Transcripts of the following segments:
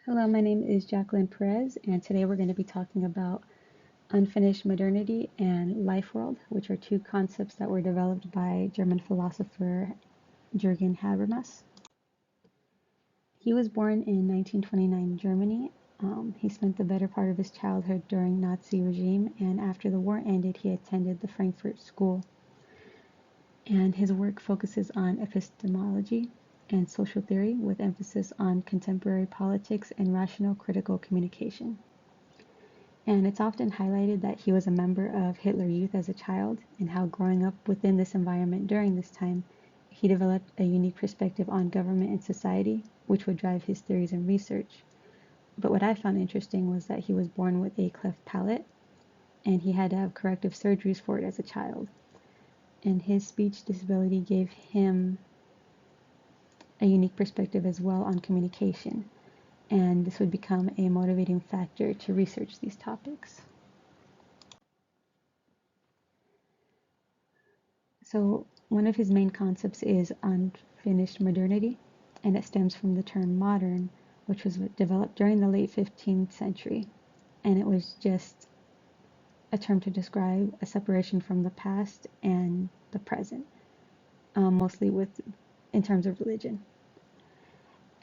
Hello, my name is Jacqueline Perez, and today we're going to be talking about unfinished modernity and Lifeworld, which are two concepts that were developed by German philosopher Jürgen Habermas. He was born in 1929 in Germany. He spent the better part of his childhood during Nazi regime, and after the war ended, he attended the Frankfurt School. And his work focuses on epistemology and social theory with emphasis on contemporary politics and rational critical communication. And it's often highlighted that he was a member of Hitler Youth as a child, and how growing up within this environment during this time, he developed a unique perspective on government and society, which would drive his theories and research. But what I found interesting was that he was born with a cleft palate, and he had to have corrective surgeries for it as a child. And his speech disability gave him a unique perspective as well on communication, and this would become a motivating factor to research these topics. So one of his main concepts is unfinished modernity, and it stems from the term modern, which was developed during the late 15th century, and it was just a term to describe a separation from the past and the present, mostly in terms of religion.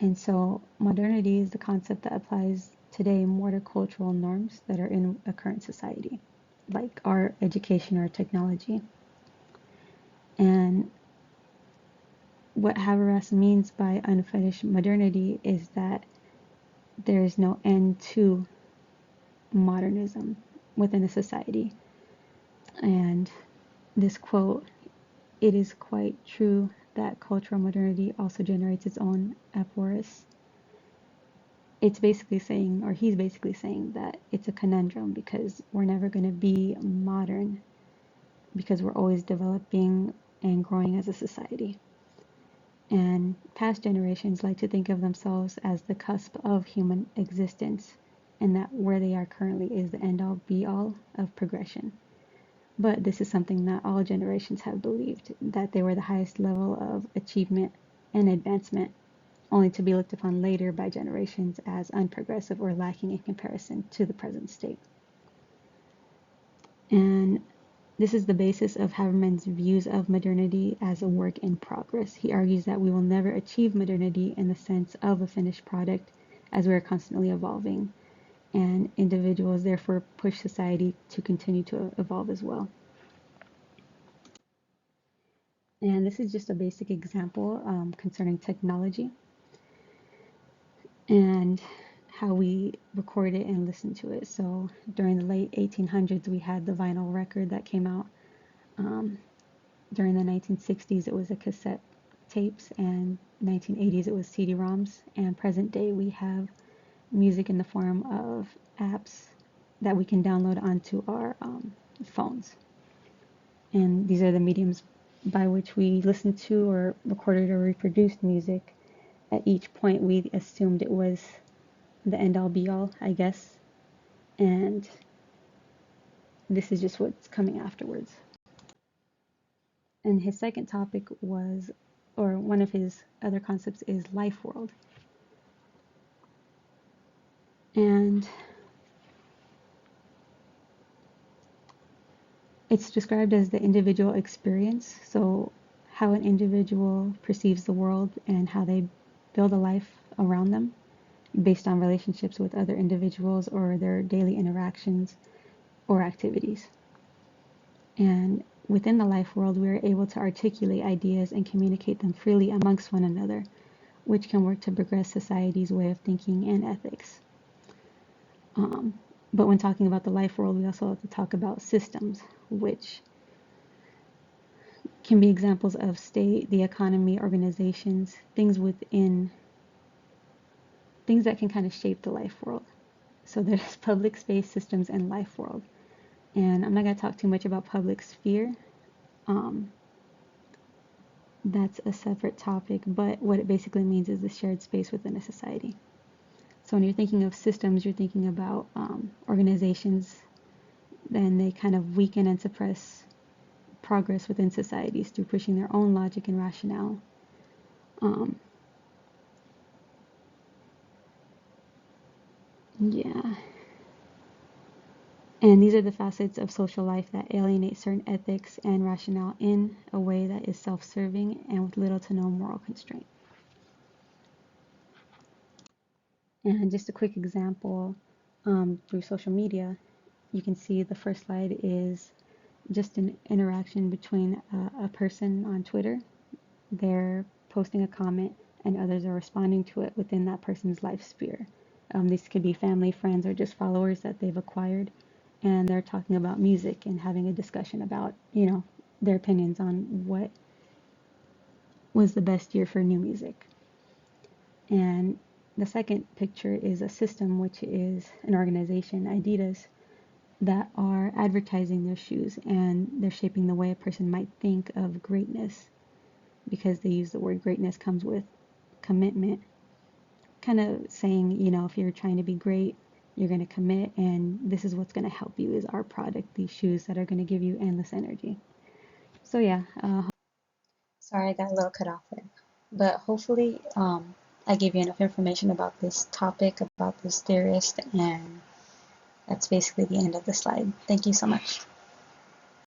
And so modernity is the concept that applies today more to cultural norms that are in a current society, like art, education, or technology. And what Habermas means by unfinished modernity is that there is no end to modernism within a society. And this quote, "It is quite true that cultural modernity also generates its own aporis." It's basically saying, or he's basically saying, that it's a conundrum because we're never going to be modern because we're always developing and growing as a society. And past generations like to think of themselves as the cusp of human existence, and that where they are currently is the end all be all of progression. But this is something that all generations have believed, that they were the highest level of achievement and advancement, only to be looked upon later by generations as unprogressive or lacking in comparison to the present state. And this is the basis of Habermas's views of modernity as a work in progress. He argues that we will never achieve modernity in the sense of a finished product, as we are constantly evolving, and individuals therefore push society to continue to evolve as well. And this is just a basic example concerning technology and how we record it and listen to it. So during the late 1800s, we had the vinyl record that came out. During the 1960s, it was a cassette tapes, and 1980s, it was CD-ROMs. And present day, we have music in the form of apps that we can download onto our phones. And these are the mediums by which we listen to or recorded or reproduced music. At each point, we assumed it was the end all be all, I guess. And this is just what's coming afterwards. And his second topic was, or one of his other concepts is Lifeworld. And it's described as the individual experience, so how an individual perceives the world and how they build a life around them based on relationships with other individuals or their daily interactions or activities. And within the life world, we are able to articulate ideas and communicate them freely amongst one another, which can work to progress society's way of thinking and ethics. But when talking about the life world, we also have to talk about systems, which can be examples of state, the economy, organizations, things that can kind of shape the life world. So there's public space, systems, and life world. And I'm not going to talk too much about public sphere. That's a separate topic, but what it basically means is the shared space within a society. So when you're thinking of systems, you're thinking about organizations, then they kind of weaken and suppress progress within societies through pushing their own logic and rationale. Yeah. And these are the facets of social life that alienate certain ethics and rationale in a way that is self-serving and with little to no moral constraint. And just a quick example, through social media, you can see the first slide is just an interaction between a person on Twitter. They're posting a comment and others are responding to it within that person's life sphere. These could be family, friends, or just followers that they've acquired. And they're talking about music and having a discussion about, their opinions on what was the best year for new music. And the second picture is a system, which is an organization, Adidas, that are advertising their shoes, and they're shaping the way a person might think of greatness, because they use the word greatness comes with commitment, kind of saying, if you're trying to be great, you're going to commit, and this is what's going to help you is our product, these shoes that are going to give you endless energy. So yeah, sorry I got a little cut off there, but hopefully I gave you enough information about this topic, about this theorist, and that's basically the end of the slide. Thank you so much.